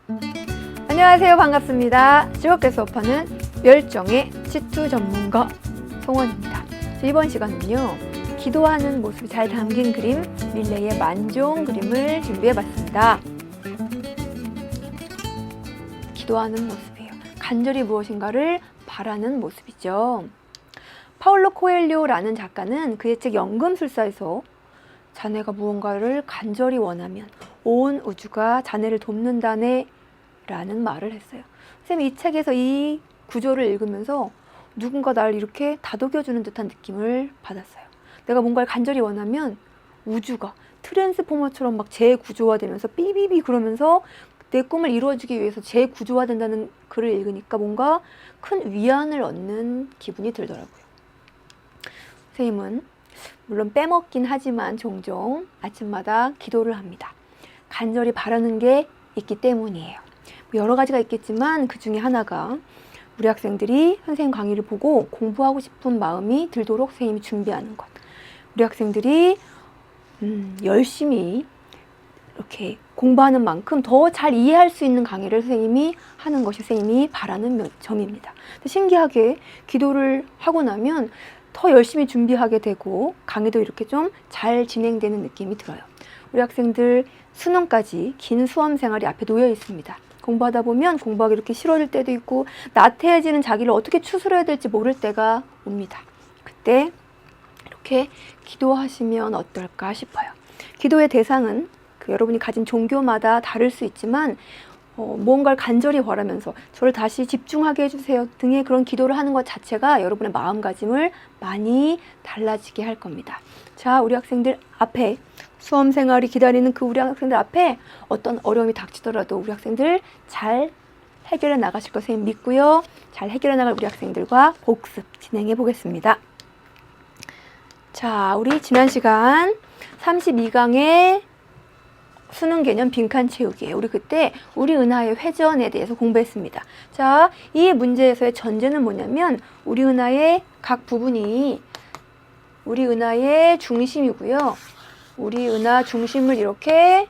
안녕하세요. 반갑습니다. 즐겁게 수업하는 멸종의 치투 전문가 송원입니다. 이번 시간은요, 기도하는 모습이 잘 담긴 그림, 릴레이의 만종 그림을 준비해봤습니다. 기도하는 모습이에요. 간절히 무엇인가를 바라는 모습이죠. 파울로 코엘료라는 작가는 그의 책 연금술사에서 자네가 무언가를 간절히 원하면 온 우주가 자네를 돕는다네 라는 말을 했어요. 선생님이 이 책에서 이 구조를 읽으면서 누군가 나를 이렇게 다독여주는 듯한 느낌을 받았어요. 내가 뭔가를 간절히 원하면 우주가 트랜스포머처럼 막 재구조화되면서 삐비비 그러면서 내 꿈을 이루어주기 위해서 재구조화된다는 글을 읽으니까 뭔가 큰 위안을 얻는 기분이 들더라고요. 선생님은 물론 빼먹긴 하지만 종종 아침마다 기도를 합니다. 간절히 바라는 게 있기 때문이에요. 여러 가지가 있겠지만 그 중에 하나가 우리 학생들이 선생님 강의를 보고 공부하고 싶은 마음이 들도록 선생님이 준비하는 것. 우리 학생들이 열심히 이렇게 공부하는 만큼 더 잘 이해할 수 있는 강의를 선생님이 하는 것이 선생님이 바라는 점입니다. 신기하게 기도를 하고 나면 더 열심히 준비하게 되고 강의도 이렇게 좀 잘 진행되는 느낌이 들어요. 우리 학생들 수능까지 긴 수험 생활이 앞에 놓여 있습니다. 공부하다 보면 공부하기 이렇게 싫어질 때도 있고 나태해지는 자기를 어떻게 추스려야 될지 모를 때가 옵니다. 그때 이렇게 기도하시면 어떨까 싶어요. 기도의 대상은 여러분이 가진 종교마다 다를 수 있지만 무언가를 간절히 바라면서 저를 다시 집중하게 해주세요 등의 그런 기도를 하는 것 자체가 여러분의 마음가짐을 많이 달라지게 할 겁니다. 자, 우리 학생들 앞에 수험 생활이 기다리는 그 우리 학생들 앞에 어떤 어려움이 닥치더라도 우리 학생들 잘 해결해 나가실 것 선생님 믿고요. 잘 해결해 나갈 우리 학생들과 복습 진행해 보겠습니다. 자, 우리 지난 시간 32강의 수능 개념 빈칸 채우기예요. 우리 그때 우리 은하의 회전에 대해서 공부했습니다. 자, 이 문제에서의 전제는 뭐냐면 우리 은하의 각 부분이 우리 은하의 중심이고요. 우리 은하 중심을 이렇게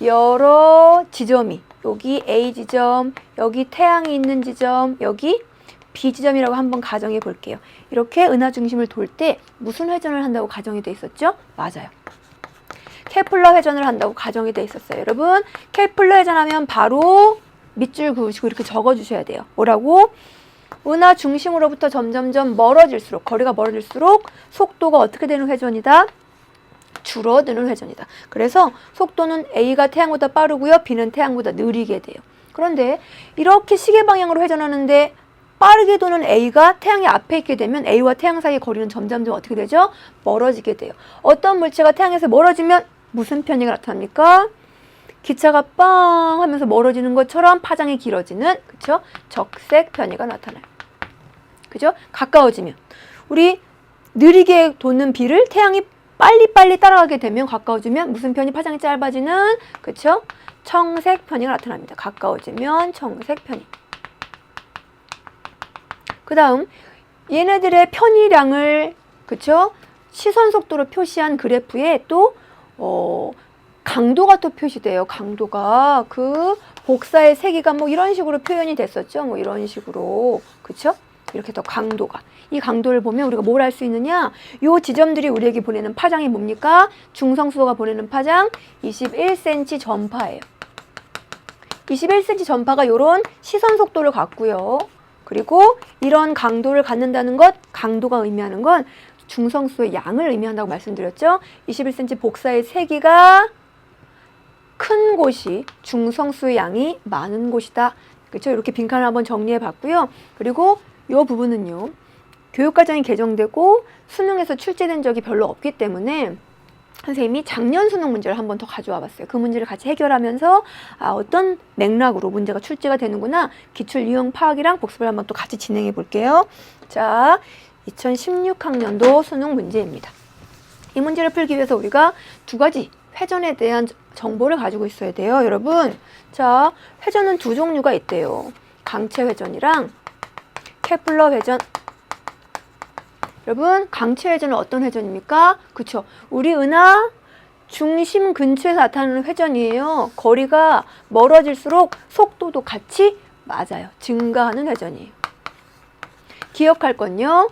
여러 지점이 여기 A 지점, 여기 태양이 있는 지점, 여기 B 지점이라고 한번 가정해 볼게요. 이렇게 은하 중심을 돌 때 무슨 회전을 한다고 가정이 돼 있었죠? 맞아요. 케플러 회전을 한다고 가정이 돼 있었어요. 여러분, 케플러 회전하면 바로 밑줄 그으시고 이렇게 적어주셔야 돼요. 뭐라고? 은하 중심으로부터 점점점 멀어질수록, 거리가 멀어질수록 속도가 어떻게 되는 회전이다? 줄어드는 회전이다. 그래서 속도는 A가 태양보다 빠르고요. B는 태양보다 느리게 돼요. 그런데 이렇게 시계 방향으로 회전하는데 빠르게 도는 A가 태양의 앞에 있게 되면 A와 태양 사이의 거리는 점점점 어떻게 되죠? 멀어지게 돼요. 어떤 물체가 태양에서 멀어지면 무슨 편의가 나타납니까? 기차가 빵 하면서 멀어지는 것처럼 파장이 길어지는, 그쵸? 적색 편의가 나타나요. 그죠? 가까워지면. 우리 느리게 도는 B를 태양이 빨리빨리 따라가게 되면 가까워지면 무슨 편이 파장이 짧아지는, 그쵸? 청색 편의가 나타납니다. 가까워지면 청색 편의. 그 다음 얘네들의 편의량을, 그쵸? 시선 속도로 표시한 그래프에 또 강도가 또 표시돼요. 강도가 그 복사의 세기가 뭐 이런 식으로 표현이 됐었죠. 뭐 이런 식으로, 그쵸? 이렇게 또 강도가, 이 강도를 보면 우리가 뭘 알 수 있느냐? 요 지점들이 우리에게 보내는 파장이 뭡니까? 중성수소가 보내는 파장 21cm 전파예요. 21cm 전파가 요런 시선 속도를 갖고요. 그리고 이런 강도를 갖는다는 것, 강도가 의미하는 건 중성수소의 양을 의미한다고 말씀드렸죠. 21cm 복사의 세기가 큰 곳이 중성수소의 양이 많은 곳이다. 그렇죠? 이렇게 빈칸을 한번 정리해 봤고요. 그리고 이 부분은요, 교육과정이 개정되고 수능에서 출제된 적이 별로 없기 때문에 선생님이 작년 수능 문제를 한번 더 가져와 봤어요. 그 문제를 같이 해결하면서 어떤 맥락으로 문제가 출제가 되는구나, 기출 유형 파악이랑 복습을 한번 또 같이 진행해 볼게요. 자, 2016학년도 수능 문제입니다. 이 문제를 풀기 위해서 우리가 두 가지 회전에 대한 정보를 가지고 있어야 돼요, 여러분. 자, 회전은 두 종류가 있대요. 강체 회전이랑 케플러 회전. 여러분, 강체 회전은 어떤 회전입니까? 그쵸? 우리 은하 중심 근처에서 나타나는 회전이에요. 거리가 멀어질수록 속도도 같이 맞아요. 증가하는 회전이에요. 기억할 건요.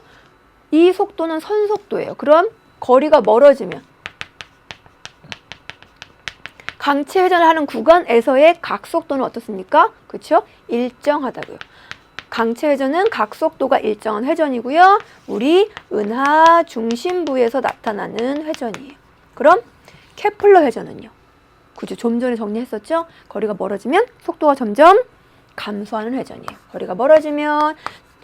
이 속도는 선속도예요. 그럼 거리가 멀어지면 강체 회전을 하는 구간에서의 각속도는 어떻습니까? 그렇죠? 일정하다고요. 강체 회전은 각속도가 일정한 회전이고요. 우리 은하 중심부에서 나타나는 회전이에요. 그럼 케플러 회전은요? 그죠? 좀 전에 정리했었죠? 거리가 멀어지면 속도가 점점 감소하는 회전이에요. 거리가 멀어지면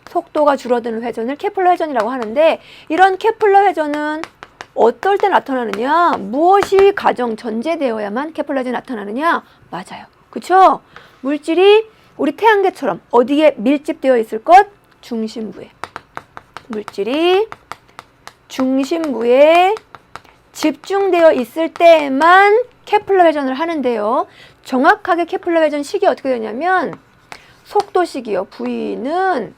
속도가 줄어드는 회전을 케플러 회전이라고 하는데, 이런 케플러 회전은 어떨 때 나타나느냐? 무엇이 가정 전제되어야만 케플러 회전이 나타나느냐? 맞아요. 그쵸? 물질이 우리 태양계처럼 어디에 밀집되어 있을 것? 중심부에. 물질이 중심부에 집중되어 있을 때에만 케플러 회전을 하는데요. 정확하게 케플러 회전 식이 어떻게 되냐면 속도식이요. V는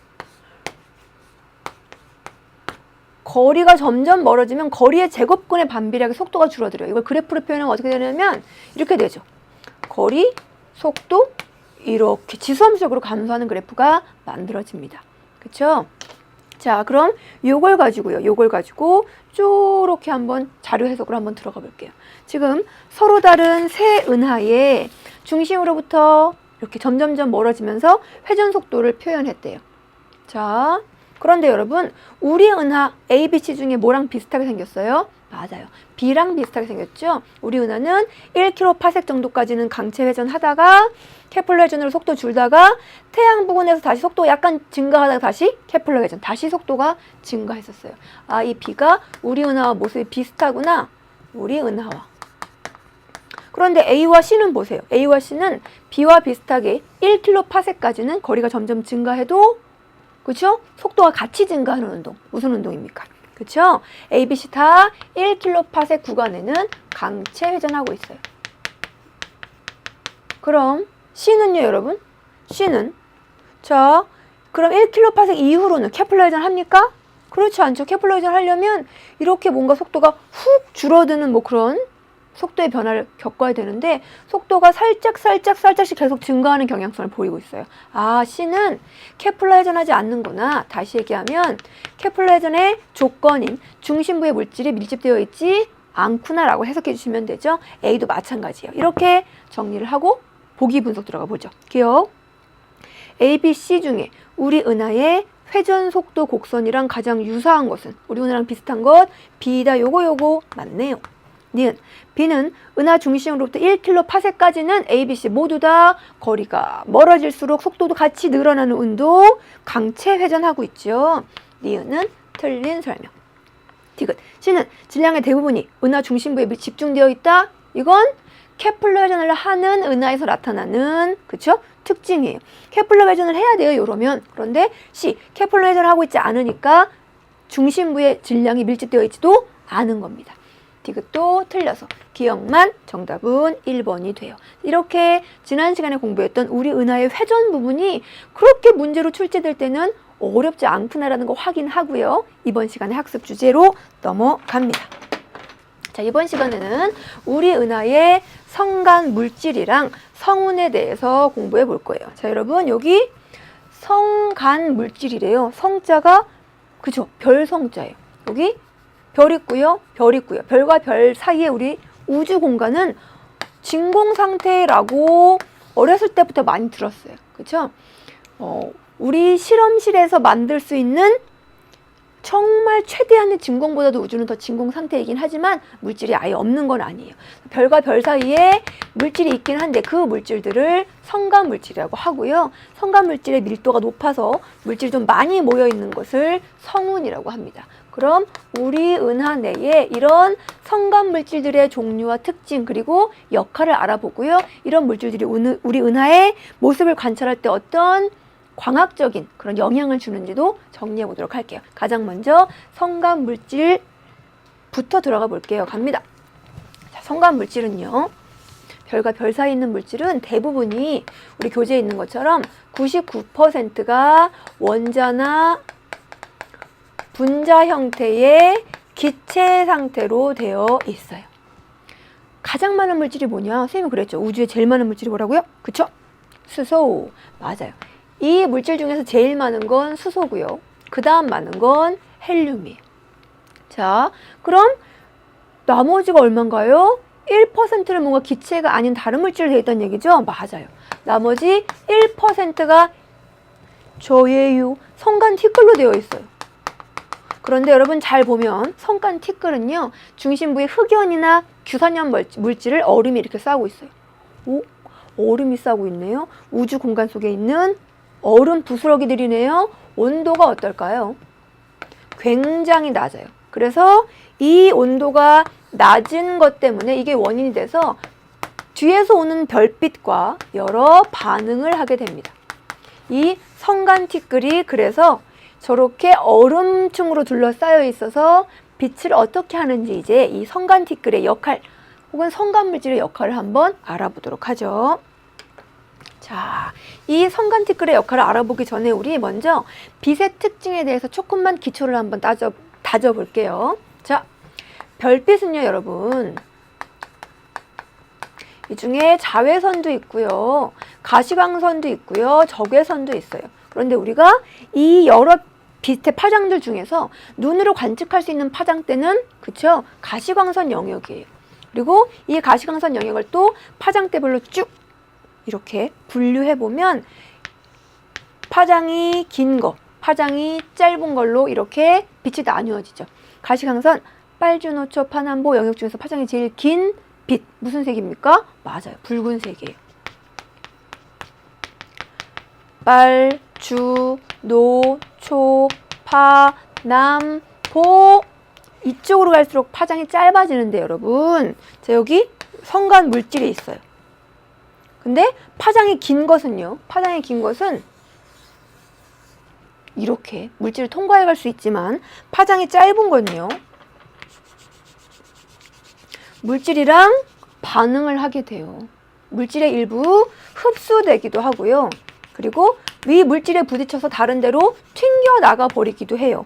거리가 점점 멀어지면 거리의 제곱근에 반비례하게 속도가 줄어들어요. 이걸 그래프로 표현하면 어떻게 되냐면 이렇게 되죠. 거리, 속도 이렇게 지수함수적으로 감소하는 그래프가 만들어집니다. 그렇죠? 자, 그럼 요걸 가지고 쪼렇게 한번 자료 해석으로 한번 들어가 볼게요. 지금 서로 다른 세 은하의 중심으로부터 이렇게 점점점 멀어지면서 회전 속도를 표현했대요. 자, 그런데 여러분, 우리 은하 A, B, C 중에 뭐랑 비슷하게 생겼어요? 맞아요. B랑 비슷하게 생겼죠? 우리 은하는 1kpc 정도까지는 강체 회전하다가 케플러 회전으로 속도 줄다가 태양 부근에서 다시 속도가 약간 증가하다가 다시 케플러 회전, 다시 속도가 증가했었어요. 아, 이 B가 우리 은하와 모습이 비슷하구나. 우리 은하와. 그런데 A와 C는 보세요. A와 C는 B와 비슷하게 1kps까지는 거리가 점점 증가해도, 그렇죠? 속도가 같이 증가하는 운동. 무슨 운동입니까? 그렇죠? A, B, C 다 1kpｓec 구간에는 강체 회전하고 있어요. 그럼 C는요, 여러분? C는 자, 그럼 1kpsec 이후로는 케플러 회전 합니까? 그렇지 않죠. 케플러 회전 하려면 이렇게 뭔가 속도가 훅 줄어드는 뭐 그런 속도의 변화를 겪어야 되는데 속도가 살짝씩 계속 증가하는 경향성을 보이고 있어요. 아, C는 케플러 회전하지 않는구나. 다시 얘기하면 케플러 회전의 조건인 중심부의 물질이 밀집되어 있지 않구나라고 해석해 주시면 되죠. A도 마찬가지예요. 이렇게 정리를 하고 보기 분석 들어가 보죠. 기억. A, B, C 중에 우리 은하의 회전 속도 곡선이랑 가장 유사한 것은 우리 은하랑 비슷한 것 B다. 요거 맞네요. 니은 B는 은하 중심으로부터 1kps까지는 A, B, C 모두 다 거리가 멀어질수록 속도도 같이 늘어나는 운동 강체 회전하고 있죠. 니은은 틀린 설명. 디귿 C는 질량의 대부분이 은하 중심부에 집중되어 있다. 이건 케플러 회전을 하는 은하에서 나타나는 그쵸? 특징이에요. 케플러 회전을 해야 돼요. 이러면. 그런데 C 케플러 회전을 하고 있지 않으니까 중심부에 질량이 밀집되어 있지도 않은 겁니다. 디귿도 틀려서 기억만 정답은 1번이 돼요. 이렇게 지난 시간에 공부했던 우리 은하의 회전 부분이 그렇게 문제로 출제될 때는 어렵지 않구나라는 거 확인하고요. 이번 시간에 학습 주제로 넘어갑니다. 자, 이번 시간에는 우리 은하의 성간 물질이랑 성운에 대해서 공부해 볼 거예요. 자, 여러분 여기 성간 물질이래요. 성자가 그죠? 별 성자예요. 여기 별 있고요. 별과 별 사이에 우리 우주 공간은 진공 상태라고 어렸을 때부터 많이 들었어요. 그렇죠? 우리 실험실에서 만들 수 있는 정말 최대한의 진공보다도 우주는 더 진공 상태이긴 하지만 물질이 아예 없는 건 아니에요. 별과 별 사이에 물질이 있긴 한데 그 물질들을 성간 물질이라고 하고요. 성간 물질의 밀도가 높아서 물질이 좀 많이 모여 있는 것을 성운이라고 합니다. 그럼 우리 은하 내에 이런 성간 물질들의 종류와 특징 그리고 역할을 알아보고요. 이런 물질들이 우리 은하의 모습을 관찰할 때 어떤 광학적인 그런 영향을 주는지도 정리해 보도록 할게요. 가장 먼저 성간 물질부터 들어가 볼게요. 갑니다. 자, 성간 물질은요. 별과 별 사이에 있는 물질은 대부분이 우리 교재에 있는 것처럼 99%가 원자나 분자 형태의 기체 상태로 되어 있어요. 가장 많은 물질이 뭐냐? 선생님이 그랬죠. 우주에 제일 많은 물질이 뭐라고요? 그쵸? 수소. 맞아요. 이 물질 중에서 제일 많은 건 수소고요. 그 다음 많은 건 헬륨이에요. 자, 그럼 나머지가 얼마인가요? 1%는 뭔가 기체가 아닌 다른 물질로 되어 있다는 얘기죠? 맞아요. 나머지 1%가 저예요. 성간 티끌로 되어 있어요. 그런데 여러분 잘 보면 성간 티끌은요, 중심부에 흑연이나 규산염 물질을 얼음이 이렇게 싸고 있어요. 오? 얼음이 싸고 있네요. 우주 공간 속에 있는 얼음 부스러기들이네요. 온도가 어떨까요? 굉장히 낮아요. 그래서 이 온도가 낮은 것 때문에 이게 원인이 돼서 뒤에서 오는 별빛과 여러 반응을 하게 됩니다. 이 성간 티끌이 그래서 저렇게 얼음층으로 둘러싸여 있어서 빛을 어떻게 하는지 이제 이 성간 티끌의 역할 혹은 성간 물질의 역할을 한번 알아보도록 하죠. 자, 이 성간 티끌의 역할을 알아보기 전에 우리 먼저 빛의 특징에 대해서 조금만 기초를 한번 다져볼게요. 자, 별빛은요, 여러분. 이 중에 자외선도 있고요. 가시광선도 있고요. 적외선도 있어요. 그런데 우리가 이 여러 빛의 파장들 중에서 눈으로 관측할 수 있는 파장대는 그쵸? 가시광선 영역이에요. 그리고 이 가시광선 영역을 또 파장대별로 쭉 이렇게 분류해보면 파장이 긴 거, 파장이 짧은 걸로 이렇게 빛이 나뉘어지죠. 가시광선, 빨주노초, 파남보 영역 중에서 파장이 제일 긴 빛, 무슨 색입니까? 맞아요. 붉은색이에요. 빨, 주, 노, 초, 파, 남, 보 이쪽으로 갈수록 파장이 짧아지는데 여러분 자 여기 성간 물질이 있어요. 근데 파장이 긴 것은요. 파장이 긴 것은 이렇게 물질을 통과해 갈 수 있지만 파장이 짧은 건요. 물질이랑 반응을 하게 돼요. 물질의 일부 흡수되기도 하고요. 그리고 위 물질에 부딪혀서 다른 데로 튕겨나가 버리기도 해요.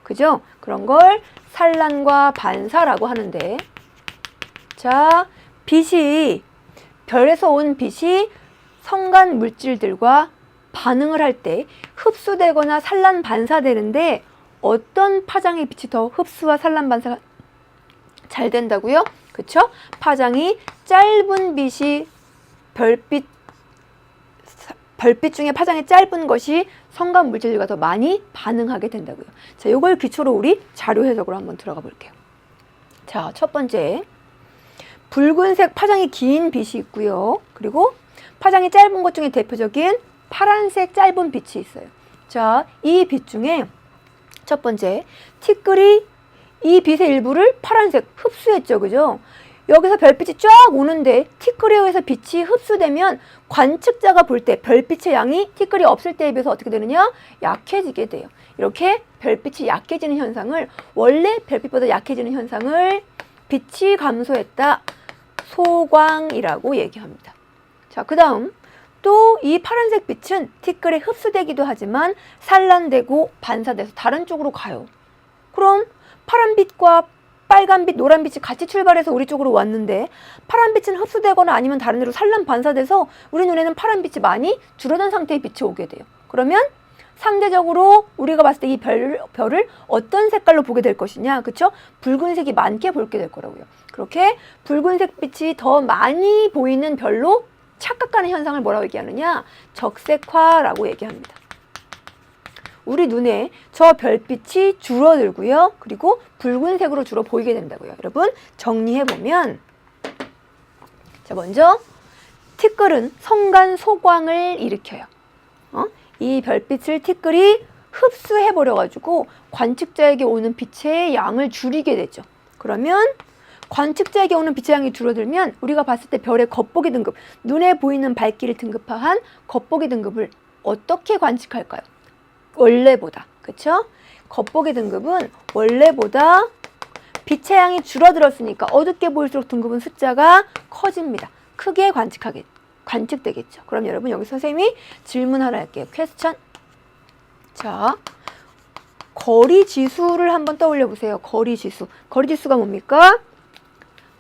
그죠? 그런 걸 산란과 반사라고 하는데 자, 빛이 별에서 온 빛이 성간 물질들과 반응을 할 때 흡수되거나 산란 반사되는데 어떤 파장의 빛이 더 흡수와 산란 반사가 잘 된다고요? 그쵸? 파장이 짧은 빛이 별빛 중에 파장이 짧은 것이 성간 물질들과 더 많이 반응하게 된다고요. 자, 이걸 기초로 우리 자료 해석으로 한번 들어가 볼게요. 자, 첫 번째. 붉은색 파장이 긴 빛이 있고요. 그리고 파장이 짧은 것 중에 대표적인 파란색 짧은 빛이 있어요. 자, 이 빛 중에 첫 번째, 티끌이 이 빛의 일부를 파란색 흡수했죠. 그죠? 여기서 별빛이 쫙 오는데 티끌에 의해서 빛이 흡수되면 관측자가 볼 때 별빛의 양이 티끌이 없을 때에 비해서 어떻게 되느냐? 약해지게 돼요. 이렇게 별빛이 약해지는 현상을 원래 별빛보다 약해지는 현상을 빛이 감소했다. 소광이라고 얘기합니다. 자, 그 다음 또 이 파란색 빛은 티끌에 흡수되기도 하지만 산란되고 반사돼서 다른 쪽으로 가요. 그럼 파란빛과 빨간빛, 노란빛이 같이 출발해서 우리 쪽으로 왔는데 파란빛은 흡수되거나 아니면 다른 데로 산란 반사돼서 우리 눈에는 파란빛이 많이 줄어든 상태의 빛이 오게 돼요. 그러면 상대적으로 우리가 봤을 때 이 별을 어떤 색깔로 보게 될 것이냐, 그쵸? 붉은색이 많게 보게 될 거라고요. 그렇게 붉은색 빛이 더 많이 보이는 별로 착각하는 현상을 뭐라고 얘기하느냐? 적색화라고 얘기합니다. 우리 눈에 저 별빛이 줄어들고요. 그리고 붉은색으로 주로 보이게 된다고요. 여러분 정리해보면 자, 먼저 티끌은 성간 소광을 일으켜요. 이 별빛을 티끌이 흡수해버려가지고 관측자에게 오는 빛의 양을 줄이게 되죠. 그러면 관측자에게 오는 빛의 양이 줄어들면 우리가 봤을 때 별의 겉보기 등급, 눈에 보이는 밝기를 등급화한 겉보기 등급을 어떻게 관측할까요? 원래보다, 그쵸? 겉보기 등급은 원래보다 빛의 양이 줄어들었으니까 어둡게 보일수록 등급은 숫자가 커집니다. 크게 관측되겠죠. 그럼 여러분 여기 선생님이 질문 하나 할게요. 퀘스천. 자, 거리 지수를 한번 떠올려 보세요. 거리 지수. 거리 지수가 뭡니까?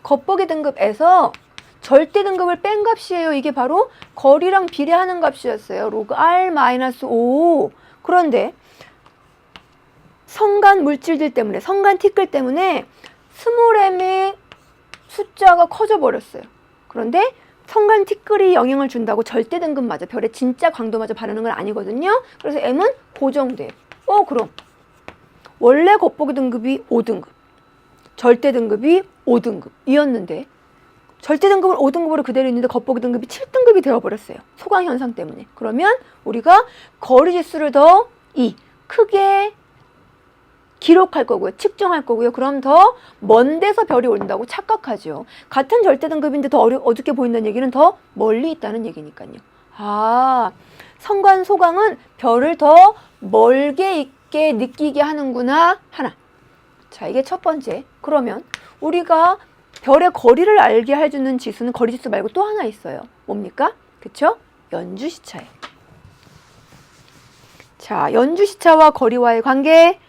겉보기 등급에서 절대 등급을 뺀 값이에요. 이게 바로 거리랑 비례하는 값이었어요. 로그 R-5. 그런데 성간 물질들 때문에, 성간 티끌 때문에 스몰 m의 숫자가 커져 버렸어요. 그런데 성간 티끌이 영향을 준다고 절대 등급마저, 별의 진짜 강도마저 바르는 건 아니거든요. 그래서 m은 고정돼요. 그럼 원래 겉보기 등급이 5등급, 절대 등급이 5등급 이었는데 절대 등급은 5등급으로 그대로 있는데 겉보기 등급이 7등급이 되어버렸어요. 소강 현상 때문에. 그러면 우리가 거리 지수를 더 크게 기록할 거고요. 측정할 거고요. 그럼 더 먼 데서 별이 온다고 착각하죠. 같은 절대 등급인데 더 어둡게 보인다는 얘기는 더 멀리 있다는 얘기니까요. 성간, 소강은 별을 더 멀게 있게 느끼게 하는구나. 하나. 자, 이게 첫 번째. 그러면 우리가 별의 거리를 알게 해주는 지수는 거리 지수 말고 또 하나 있어요. 뭡니까? 그쵸? 연주시차예요. 자, 연주시차와 거리와의 관계.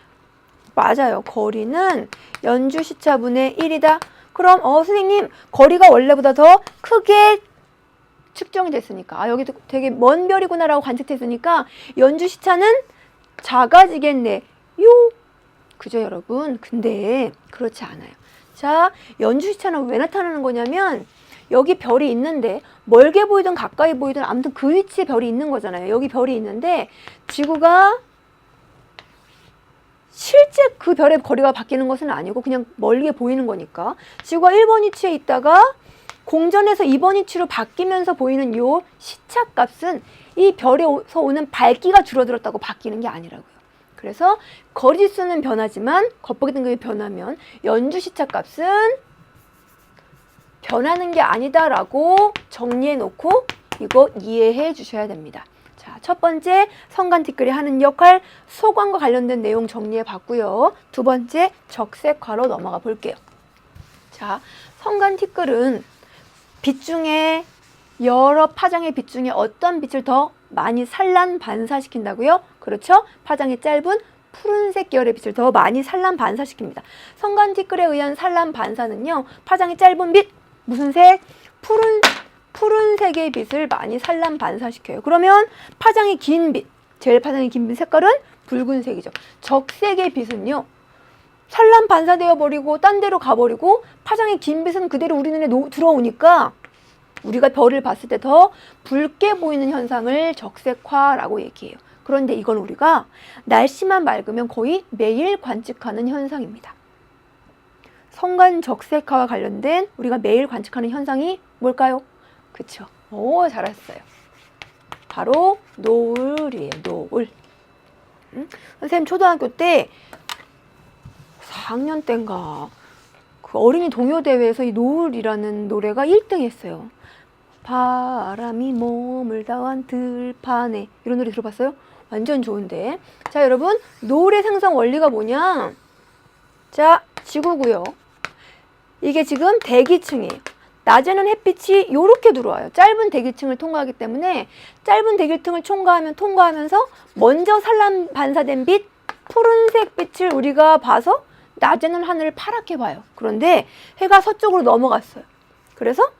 맞아요. 거리는 연주시차분의 1이다. 그럼 선생님, 거리가 원래보다 더 크게 측정이 됐으니까, 여기도 되게 먼 별이구나 라고 관측했으니까 연주시차는 작아지겠네. 그죠, 여러분? 근데 그렇지 않아요. 자, 연주시차는 왜 나타나는 거냐면 여기 별이 있는데 멀게 보이든 가까이 보이든 아무튼 그 위치에 별이 있는 거잖아요. 여기 별이 있는데 지구가 실제 그 별의 거리가 바뀌는 것은 아니고 그냥 멀게 보이는 거니까 지구가 1번 위치에 있다가 공전에서 2번 위치로 바뀌면서 보이는 요 시차값은 이 별에서 오는 밝기가 줄어들었다고 바뀌는 게 아니라고요. 그래서 거리지수는 변하지만 겉보기 등급이 변하면 연주시차값은 변하는 게 아니다라고 정리해 놓고 이거 이해해 주셔야 됩니다. 자, 첫 번째 성간 티끌이 하는 역할, 소관과 관련된 내용 정리해 봤고요. 두 번째 적색화로 넘어가 볼게요. 자, 성간 티끌은 빛 중에 여러 파장의 빛 중에 어떤 빛을 더 많이 산란 반사시킨다고요? 그렇죠? 파장이 짧은 푸른색 계열의 빛을 더 많이 산란 반사시킵니다. 성간 티끌에 의한 산란 반사는요, 파장이 짧은 빛, 무슨 색? 푸른색의 빛을 많이 산란 반사시켜요. 그러면 파장이 긴 빛, 제일 파장이 긴 빛 색깔은 붉은색이죠. 적색의 빛은요, 산란 반사되어 버리고 딴 데로 가버리고 파장이 긴 빛은 그대로 우리 눈에 들어오니까 우리가 별을 봤을 때 더 붉게 보이는 현상을 적색화라고 얘기해요. 그런데 이건 우리가 날씨만 맑으면 거의 매일 관측하는 현상입니다. 성간 적색화와 관련된 우리가 매일 관측하는 현상이 뭘까요? 그쵸? 오, 잘했어요. 바로 노을이에요. 노을. 선생님 초등학교 때 4학년 때인가 그 어린이 동요대회에서 이 노을이라는 노래가 1등 했어요. 바람이 몸을 다한 들판에, 이런 노래 들어봤어요? 완전 좋은데. 자, 여러분, 노을의 생성 원리가 뭐냐? 자, 지구고요. 이게 지금 대기층이에요. 낮에는 햇빛이 이렇게 들어와요. 짧은 대기층을 통과하기 때문에 짧은 대기층을 통과하면서 먼저 산란 반사된 빛, 푸른색 빛을 우리가 봐서 낮에는 하늘을 파랗게 봐요. 그런데 해가 서쪽으로 넘어갔어요. 그래서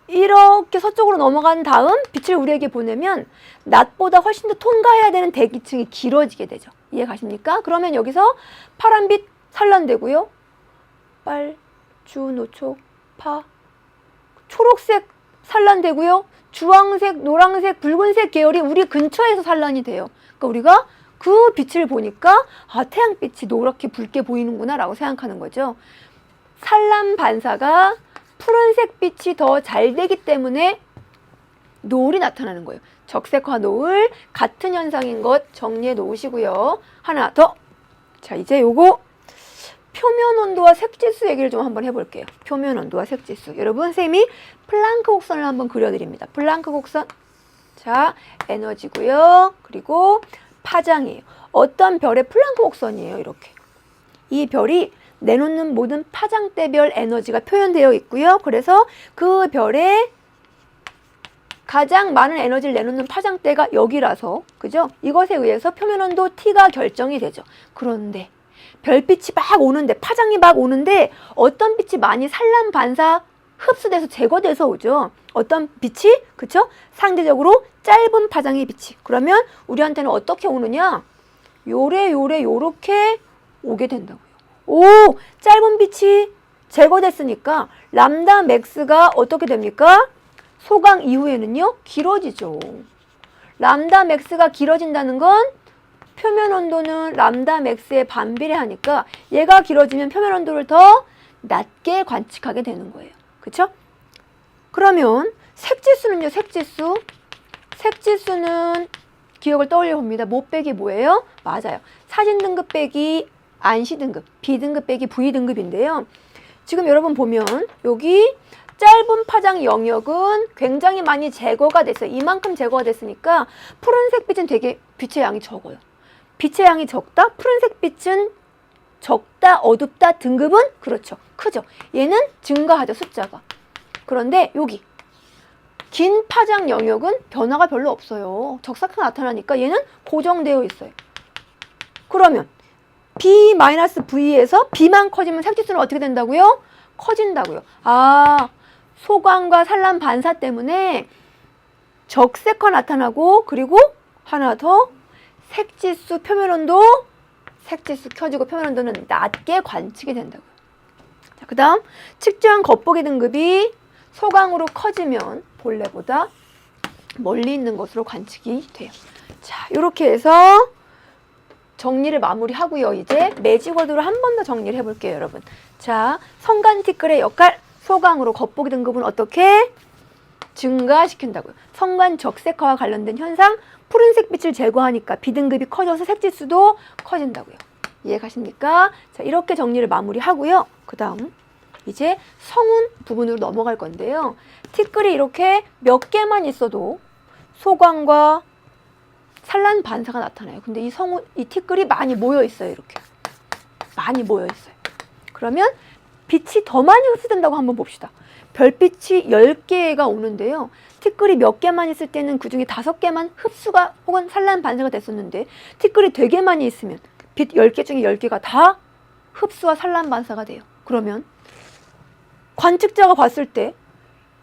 이렇게 서쪽으로 넘어간 다음 빛을 우리에게 보내면 낮보다 훨씬 더 통과해야 되는 대기층이 길어지게 되죠. 이해 가십니까? 그러면 여기서 파란빛 산란되고요. 빨, 주, 노초, 파, 초록색 산란되고요. 주황색, 노란색, 붉은색 계열이 우리 근처에서 산란이 돼요. 그러니까 우리가 그 빛을 보니까 태양빛이 노랗게 붉게 보이는구나 라고 생각하는 거죠. 산란 반사가 푸른색 빛이 더 잘 되기 때문에 노을이 나타나는 거예요. 적색화 노을 같은 현상인 것 정리해 놓으시고요. 하나 더. 자, 이제 요거 표면 온도와 색지수 얘기를 좀 한번 해볼게요. 표면 온도와 색지수. 여러분, 선생님이 플랑크 곡선을 한번 그려드립니다. 플랑크 곡선. 자, 에너지고요. 그리고 파장이에요. 어떤 별의 플랑크 곡선이에요. 이렇게. 이 별이 내놓는 모든 파장대별 에너지가 표현되어 있고요. 그래서 그 별에 가장 많은 에너지를 내놓는 파장대가 여기라서, 그죠? 이것에 의해서 표면 온도 T가 결정이 되죠. 그런데 별빛이 막 오는데, 파장이 막 오는데 어떤 빛이 많이 산란 반사 흡수돼서 제거돼서 오죠. 어떤 빛이, 그쵸? 상대적으로 짧은 파장의 빛이. 그러면 우리한테는 어떻게 오느냐? 요렇게 오게 된다고요. 오, 짧은 빛이 제거됐으니까 람다 맥스가 어떻게 됩니까? 소강 이후에는요, 길어지죠. 람다 맥스가 길어진다는 건 표면 온도는 람다 맥스에 반비례하니까 얘가 길어지면 표면 온도를 더 낮게 관측하게 되는 거예요. 그쵸? 그러면 색지수는요, 색지수. 색지수는 기억을 떠올려 봅니다. 뭐 빼기 뭐예요? 맞아요. 사진 등급 빼기 안시 등급, B등급 빼기 V등급인데요. 지금 여러분 보면 여기 짧은 파장 영역은 굉장히 많이 제거가 됐어요. 이만큼 제거가 됐으니까 푸른색 빛은 되게 빛의 양이 적어요. 빛의 양이 적다? 푸른색 빛은 적다, 어둡다, 등급은? 그렇죠. 크죠. 얘는 증가하죠, 숫자가. 그런데 여기 긴 파장 영역은 변화가 별로 없어요. 적사가 나타나니까 얘는 고정되어 있어요. 그러면 B-V에서 B만 커지면 색지수는 어떻게 된다고요? 커진다고요. 아, 소광과 산란 반사 때문에 적색화 나타나고, 그리고 하나 더 색지수 표면온도, 색지수 켜지고 표면온도는 낮게 관측이 된다고요. 자, 그 다음 측정 겉보기 등급이 소광으로 커지면 본래보다 멀리 있는 것으로 관측이 돼요. 자, 이렇게 해서 정리를 마무리하고요. 이제 매직워드로 한 번 더 정리를 해볼게요, 여러분. 자, 성간 티끌의 역할, 소광으로 겉보기 등급은 어떻게 증가시킨다고요. 성간 적색화와 관련된 현상, 푸른색 빛을 제거하니까 B등급이 커져서 색지수도 커진다고요. 이해가십니까? 자, 이렇게 정리를 마무리하고요. 그 다음 이제 성운 부분으로 넘어갈 건데요. 티끌이 이렇게 몇 개만 있어도 소광과 산란 반사가 나타나요. 근데 이 티끌이 많이 모여 있어요. 이렇게 많이 모여 있어요. 그러면 빛이 더 많이 흡수된다고 한번 봅시다. 별빛이 10개가 오는데요. 티끌이 몇 개만 있을 때는 그중에 5개만 흡수가 혹은 산란 반사가 됐었는데, 티끌이 되게 많이 있으면 빛 10개 중에 10개가 다 흡수와 산란 반사가 돼요. 그러면 관측자가 봤을 때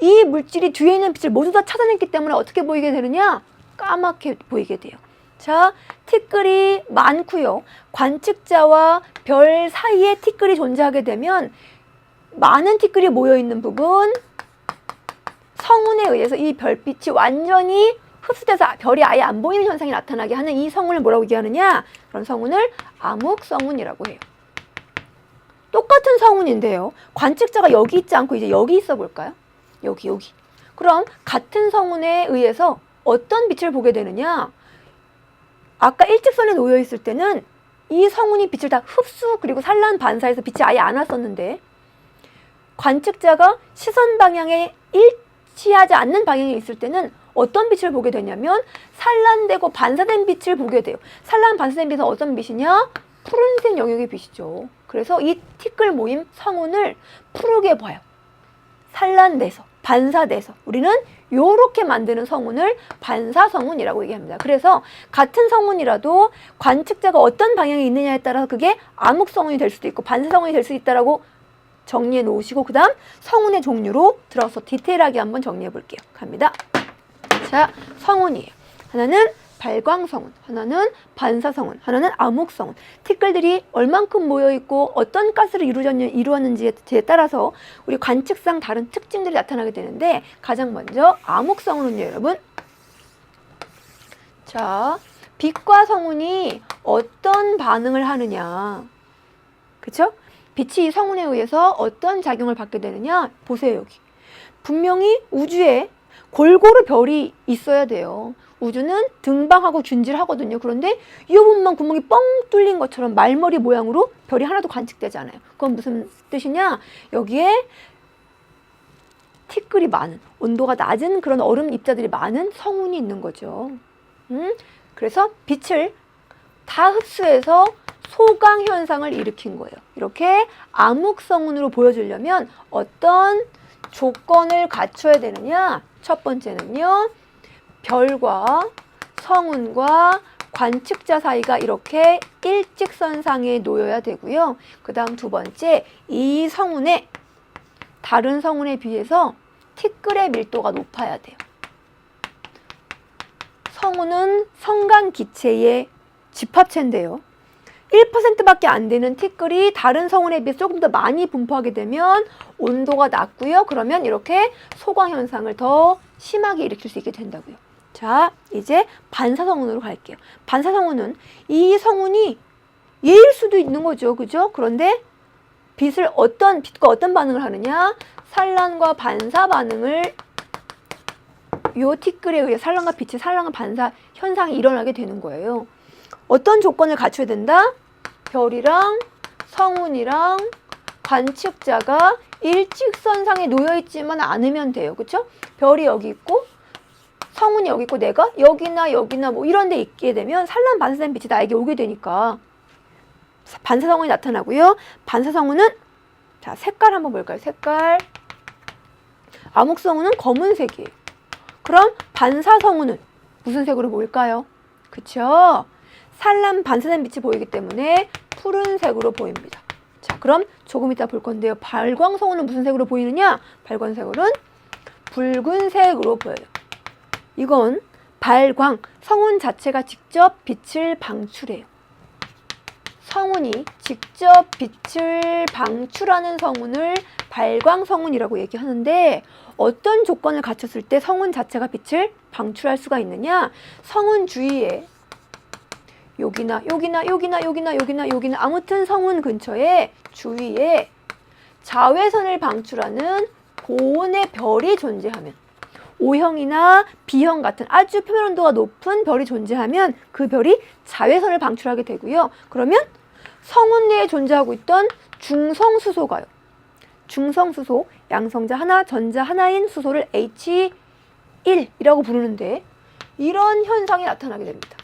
이 물질이 뒤에 있는 빛을 모두 다 차단했기 때문에 어떻게 보이게 되느냐? 까맣게 보이게 돼요. 자, 티끌이 많고요. 관측자와 별 사이에 티끌이 존재하게 되면 많은 티끌이 모여있는 부분, 성운에 의해서 이 별빛이 완전히 흡수돼서 별이 아예 안 보이는 현상이 나타나게 하는 이 성운을 뭐라고 얘기하느냐? 그런 성운을 암흑성운이라고 해요. 똑같은 성운인데요. 관측자가 여기 있지 않고 이제 여기 있어 볼까요? 여기. 그럼 같은 성운에 의해서 어떤 빛을 보게 되느냐? 아까 일직선에 놓여 있을 때는 이 성운이 빛을 다 흡수 그리고 산란 반사해서 빛이 아예 안 왔었는데, 관측자가 시선 방향에 일치하지 않는 방향에 있을 때는 어떤 빛을 보게 되냐면 산란되고 반사된 빛을 보게 돼요. 산란 반사된 빛은 어떤 빛이냐? 푸른색 영역의 빛이죠. 그래서 이 티끌 모임 성운을 푸르게 봐요. 산란돼서, 반사돼서 우리는 요렇게 만드는 성운을 반사성운이라고 얘기합니다. 그래서 같은 성운이라도 관측자가 어떤 방향에 있느냐에 따라서 그게 암흑성운이 될 수도 있고 반사성운이 될 수 있다라고 정리해 놓으시고, 그 다음 성운의 종류로 들어서 디테일하게 한번 정리해 볼게요. 갑니다. 자, 성운이에요. 하나는 발광성운, 하나는 반사성운, 하나는 암흑성운. 티끌들이 얼만큼 모여있고 어떤 가스로 이루어졌는지에 따라서 우리 관측상 다른 특징들이 나타나게 되는데, 가장 먼저 암흑성운은요, 여러분. 자, 빛과 성운이 어떤 반응을 하느냐. 그쵸? 빛이 이 성운에 의해서 어떤 작용을 받게 되느냐. 보세요, 여기. 분명히 우주에 골고루 별이 있어야 돼요. 우주는 등방하고 균질하거든요. 그런데 이 부분만 구멍이 뻥 뚫린 것처럼 말머리 모양으로 별이 하나도 관측되지 않아요. 그건 무슨 뜻이냐? 여기에 티끌이 많은, 온도가 낮은 그런 얼음 입자들이 많은 성운이 있는 거죠. 그래서 빛을 다 흡수해서 소강 현상을 일으킨 거예요. 이렇게 암흑성운으로 보여주려면 어떤 조건을 갖춰야 되느냐? 첫 번째는요, 별과 성운과 관측자 사이가 이렇게 일직선상에 놓여야 되고요. 그 다음 두 번째, 이 성운의 다른 성운에 비해서 티끌의 밀도가 높아야 돼요. 성운은 성간기체의 집합체인데요. 1%밖에 안 되는 티끌이 다른 성운에 비해서 조금 더 많이 분포하게 되면 온도가 낮고요. 그러면 이렇게 소광 현상을 더 심하게 일으킬 수 있게 된다고요. 자, 이제 반사성운으로 갈게요. 반사성운은 이 성운이 얘일 수도 있는 거죠. 그죠? 그런데 빛과 어떤 반응을 하느냐? 산란과 반사 반응을 요 티끌에 의해 산란과 빛의 산란과 반사 현상이 일어나게 되는 거예요. 어떤 조건을 갖춰야 된다? 별이랑 성운이랑 관측자가 일직선상에 놓여있지만 않으면 돼요. 그쵸? 별이 여기 있고 성운이 여기 있고 내가 여기나 뭐 이런 데 있게 되면 산란 반사된 빛이 나에게 오게 되니까 반사성운이 나타나고요. 반사성운은 자, 색깔 한번 볼까요? 색깔. 암흑성운은 검은색이에요. 그럼 반사성운은 무슨 색으로 보일까요? 그쵸? 산란 반사된 빛이 보이기 때문에 푸른색으로 보입니다. 자, 그럼 조금 이따 볼 건데요. 발광성운은 무슨 색으로 보이느냐? 발광성운은 붉은색으로 보여요. 이건 발광, 성운 자체가 직접 빛을 방출해요. 성운이 직접 빛을 방출하는 성운을 발광성운이라고 얘기하는데 어떤 조건을 갖췄을 때 성운 자체가 빛을 방출할 수가 있느냐? 성운 주위에 여기나 아무튼 성운 근처에 주위에 자외선을 방출하는 고온의 별이 존재하면 O형이나 B형 같은 아주 표면 온도가 높은 별이 존재하면 그 별이 자외선을 방출하게 되고요. 그러면 성운 내에 존재하고 있던 중성수소가요. 중성수소, 양성자 하나, 전자 하나인 수소를 H1이라고 부르는데 이런 현상이 나타나게 됩니다.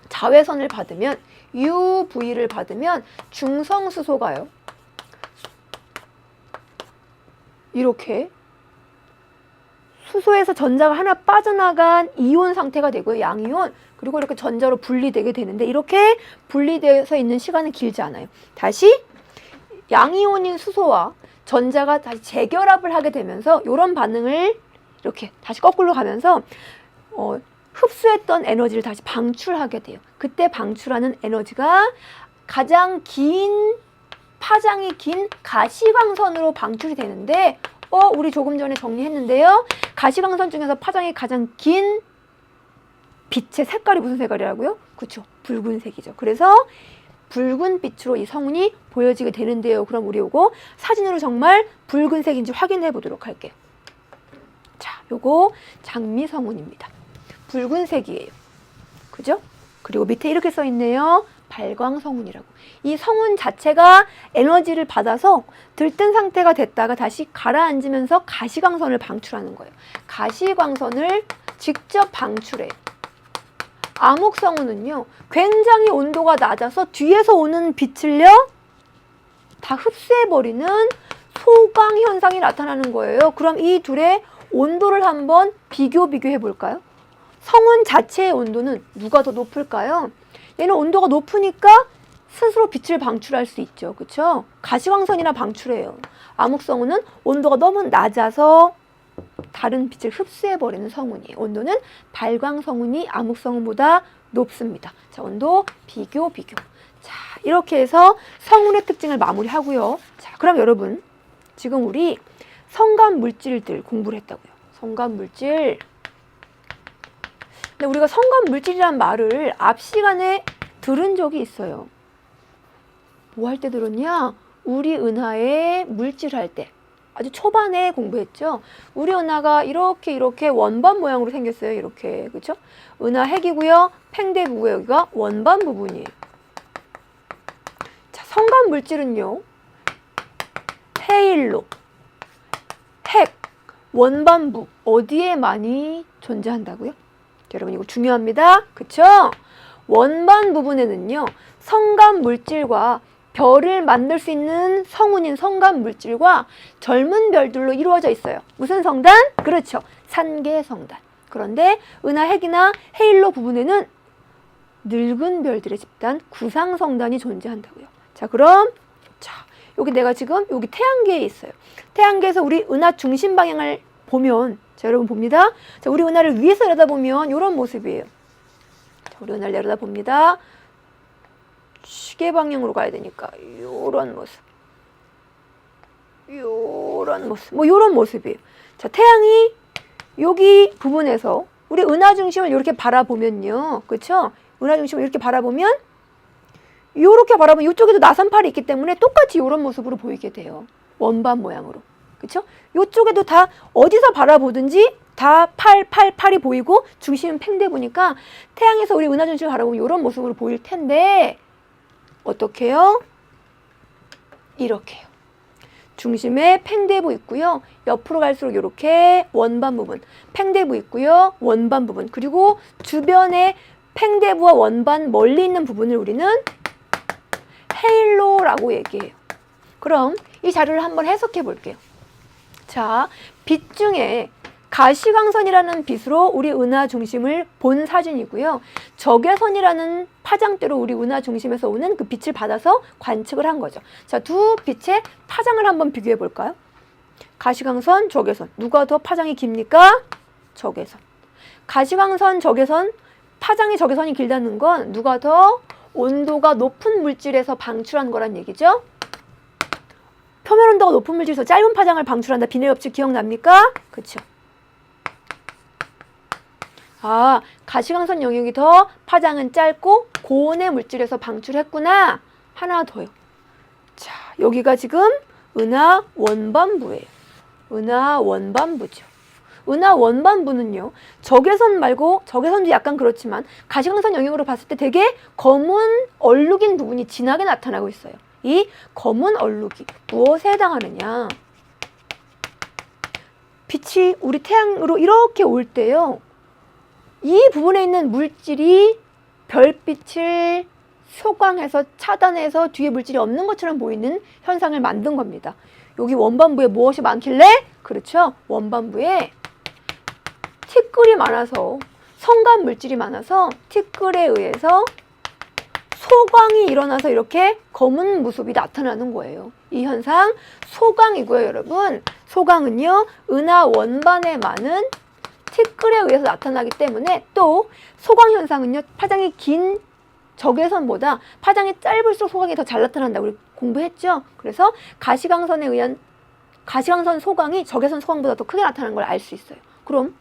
자외선을 받으면 UV를 받으면 중성수소가요. 이렇게 수소에서 전자가 하나 빠져나간 이온 상태가 되고요. 양이온. 그리고 이렇게 전자로 분리되게 되는데 이렇게 분리되어서 있는 시간은 길지 않아요. 다시 양이온인 수소와 전자가 다시 재결합을 하게 되면서 이런 반응을 이렇게 다시 거꾸로 가면서 흡수했던 에너지를 다시 방출하게 돼요. 그때 방출하는 에너지가 가장 파장이 긴 가시광선으로 방출이 되는데 우리 조금 전에 정리했는데요. 가시광선 중에서 파장이 가장 긴 빛의 색깔이 무슨 색깔이라고요? 그렇죠. 붉은색이죠. 그래서 붉은 빛으로 이 성운이 보여지게 되는데요. 그럼 우리 요거 사진으로 정말 붉은색인지 확인해 보도록 할게요. 자, 요거 장미성운입니다. 붉은색이에요. 그죠? 그리고 밑에 이렇게 써 있네요. 발광성운이라고. 이 성운 자체가 에너지를 받아서 들뜬 상태가 됐다가 다시 가라앉으면서 가시광선을 방출하는 거예요. 가시광선을 직접 방출해요. 암흑성운은요, 굉장히 온도가 낮아서 뒤에서 오는 빛을요, 다 흡수해버리는 소광 현상이 나타나는 거예요. 그럼 이 둘의 온도를 한번 비교해 볼까요? 성운 자체의 온도는 누가 더 높을까요? 얘는 온도가 높으니까 스스로 빛을 방출할 수 있죠. 그렇죠? 가시광선이나 방출해요. 암흑성운은 온도가 너무 낮아서 다른 빛을 흡수해버리는 성운이에요. 온도는 발광성운이 암흑성운보다 높습니다. 자, 온도 비교. 자, 이렇게 해서 성운의 특징을 마무리하고요. 자, 그럼 여러분, 지금 우리 성간 물질들 공부를 했다고요. 성간 물질. 근데 우리가 성간 물질이란 말을 앞 시간에 들은 적이 있어요. 뭐 할 때 들었냐? 우리 은하의 물질 할 때. 아주 초반에 공부했죠. 우리 은하가 이렇게 원반 모양으로 생겼어요. 이렇게. 그렇죠? 은하 핵이고요. 팽대부고요. 여기가 원반 부분이에요. 자, 성간 물질은요. 헤일로, 핵, 원반부 어디에 많이 존재한다고요? 여러분 이거 중요합니다. 그쵸? 원반 부분에는요. 성간 물질과 별을 만들 수 있는 성운인 성간 물질과 젊은 별들로 이루어져 있어요. 무슨 성단? 그렇죠. 산계성단. 그런데 은하 핵이나 헤일로 부분에는 늙은 별들의 집단, 구상성단이 존재한다고요. 자, 그럼 여기 내가 지금 여기 태양계에 있어요. 태양계에서 우리 은하 중심 방향을 보면, 자, 여러분 봅니다. 자, 우리 은하를 위에서 내려다보면 이런 모습이에요. 자, 우리 은하를 내려다봅니다. 시계 방향으로 가야 되니까 요런 모습, 요런 모습, 뭐 요런 모습이에요. 자, 태양이 여기 부분에서 우리 은하 중심을 이렇게 바라보면요, 그렇죠? 은하 중심을 이렇게 바라보면, 이렇게 바라보면 이쪽에도 나선팔이 있기 때문에 똑같이 이런 모습으로 보이게 돼요. 원반 모양으로, 그렇죠? 이쪽에도 다 어디서 바라보든지 다 팔이 보이고 중심은 팽대부니까 태양에서 우리 은하 중심을 바라보면 이런 모습으로 보일 텐데 어떻게 해요? 이렇게요. 중심에 팽대부 있고요. 옆으로 갈수록 이렇게 원반 부분, 팽대부 있고요. 원반 부분, 그리고 주변에 팽대부와 원반 멀리 있는 부분을 우리는 헤일로라고 얘기해요. 그럼 이 자료를 한번 해석해 볼게요. 자, 빛 중에 가시광선이라는 빛으로 우리 은하 중심을 본 사진이고요. 적외선이라는 파장대로 우리 은하 중심에서 오는 그 빛을 받아서 관측을 한 거죠. 자, 두 빛의 파장을 한번 비교해 볼까요? 가시광선, 적외선. 누가 더 파장이 깁니까? 적외선. 가시광선, 적외선, 파장이 적외선이 길다는 건 누가 더 온도가 높은 물질에서 방출한 거란 얘기죠. 표면 온도가 높은 물질에서 짧은 파장을 방출한다. 비넬 법칙 기억납니까? 그렇죠. 아, 가시광선 영역이 더 파장은 짧고 고온의 물질에서 방출했구나. 하나 더요. 자, 여기가 지금 은하 원반부예요. 은하 원반부죠. 은하 원반부는요, 적외선 말고, 적외선도 약간 그렇지만 가시광선 영역으로 봤을 때 되게 검은 얼룩인 부분이 진하게 나타나고 있어요. 이 검은 얼룩이 무엇에 해당하느냐? 빛이 우리 태양으로 이렇게 올 때요, 이 부분에 있는 물질이 별빛을 소광해서 차단해서 뒤에 물질이 없는 것처럼 보이는 현상을 만든 겁니다. 여기 원반부에 무엇이 많길래? 그렇죠. 원반부에 티끌이 많아서, 성간 물질이 많아서 티끌에 의해서 소광이 일어나서 이렇게 검은 모습이 나타나는 거예요. 이 현상 소광이고요, 여러분. 소광은요, 은하 원반에 많은 티끌에 의해서 나타나기 때문에, 또 소광 현상은요, 파장이 긴 적외선보다 파장이 짧을수록 소광이 더 잘 나타난다고 우리 공부했죠. 그래서 가시광선에 의한 가시광선 소광이 적외선 소광보다 더 크게 나타나는 걸 알 수 있어요. 그럼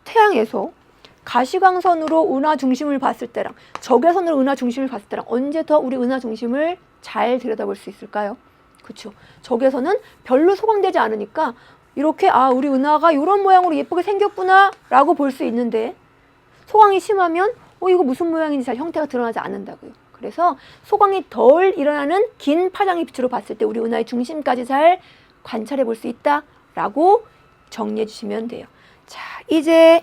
태양에서 가시광선으로 은하 중심을 봤을 때랑 적외선으로 은하 중심을 봤을 때랑 언제 더 우리 은하 중심을 잘 들여다볼 수 있을까요? 그렇죠. 적외선은 별로 소광되지 않으니까 이렇게, 아, 우리 은하가 이런 모양으로 예쁘게 생겼구나 라고 볼 수 있는데, 소광이 심하면 이거 무슨 모양인지 잘 형태가 드러나지 않는다고요. 그래서 소광이 덜 일어나는 긴 파장의 빛으로 봤을 때 우리 은하의 중심까지 잘 관찰해 볼 수 있다라고 정리해 주시면 돼요. 자, 이제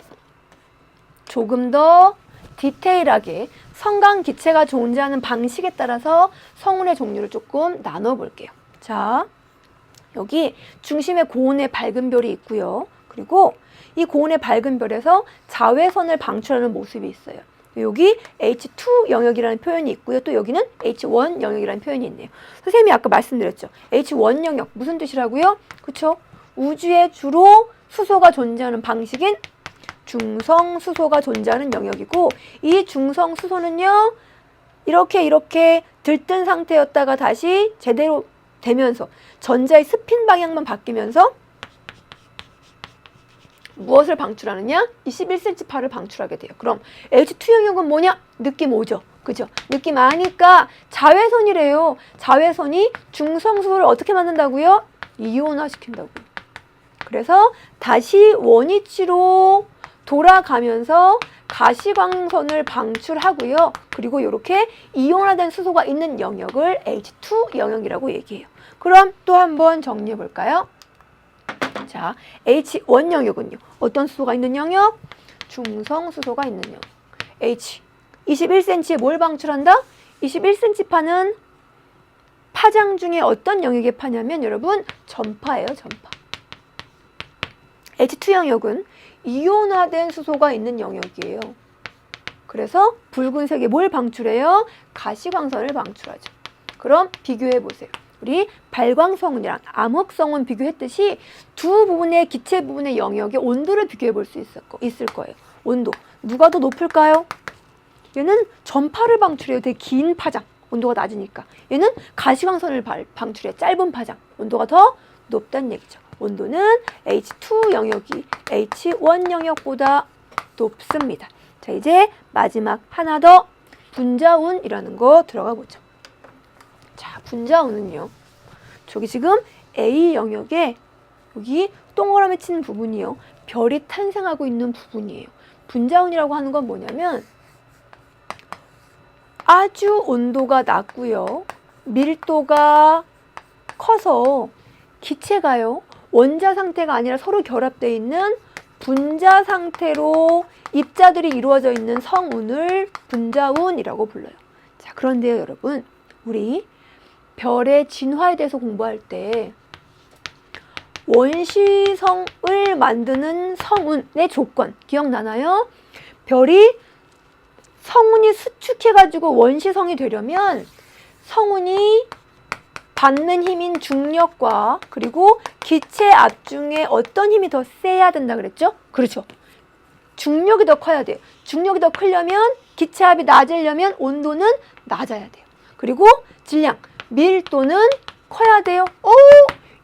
조금 더 디테일하게 성간 기체가 존재하는 방식에 따라서 성운의 종류를 조금 나눠 볼게요. 자, 여기 중심에 고온의 밝은 별이 있고요. 그리고 이 고온의 밝은 별에서 자외선을 방출하는 모습이 있어요. 여기 H2 영역이라는 표현이 있고요. 또 여기는 H1 영역이라는 표현이 있네요. 선생님이 아까 말씀드렸죠. H1 영역 무슨 뜻이라고요? 그렇죠? 우주에 주로 수소가 존재하는 방식인 중성 수소가 존재하는 영역이고, 이 중성 수소는요, 이렇게 들뜬 상태였다가 다시 제대로 되면서 전자의 스핀 방향만 바뀌면서 무엇을 방출하느냐? 이 11cm파를 방출하게 돼요. 그럼 H2 영역은 뭐냐? 느낌 오죠? 그죠? 느낌 아니까 자외선이래요. 자외선이 중성수소를 어떻게 만든다고요? 이온화시킨다고요. 그래서 다시 원위치로 돌아가면서 가시광선을 방출하고요. 그리고 이렇게 이온화된 수소가 있는 영역을 H2 영역이라고 얘기해요. 그럼 또 한번 정리해 볼까요? 자, H1 영역은요. 어떤 수소가 있는 영역? 중성 수소가 있는 영역. H 21cm에 뭘 방출한다? 21cm파는 파장 중에 어떤 영역의 파냐면 여러분 전파예요, 전파. H2 영역은 이온화된 수소가 있는 영역이에요. 그래서 붉은색이 뭘 방출해요? 가시광선을 방출하죠. 그럼 비교해 보세요. 우리 발광성운이랑 암흑성운 비교했듯이 두 부분의 기체 부분의 영역의 온도를 비교해 볼 수 있을 거예요. 온도. 누가 더 높을까요? 얘는 전파를 방출해요. 되게 긴 파장. 온도가 낮으니까. 얘는 가시광선을 방출해. 짧은 파장. 온도가 더 높다는 얘기죠. 온도는 H2 영역이 H1 영역보다 높습니다. 자, 이제 마지막 하나 더 분자운이라는 거 들어가 보죠. 자, 분자운은요. 저기 지금 A 영역에 여기 동그라미 친 부분이요. 별이 탄생하고 있는 부분이에요. 분자운이라고 하는 건 뭐냐면 아주 온도가 낮고요. 밀도가 커서 기체가요. 원자 상태가 아니라 서로 결합되어 있는 분자 상태로 입자들이 이루어져 있는 성운을 분자운이라고 불러요. 자, 그런데요, 여러분. 우리 별의 진화에 대해서 공부할 때 원시성을 만드는 성운의 조건 기억나나요? 별이 성운이 수축해가지고 원시성이 되려면 성운이 받는 힘인 중력과 그리고 기체 압 중에 어떤 힘이 더 세야 된다 그랬죠? 그렇죠. 중력이 더 커야 돼요. 중력이 더 크려면 기체 압이 낮으려면 온도는 낮아야 돼요. 그리고 질량, 밀도는 커야 돼요.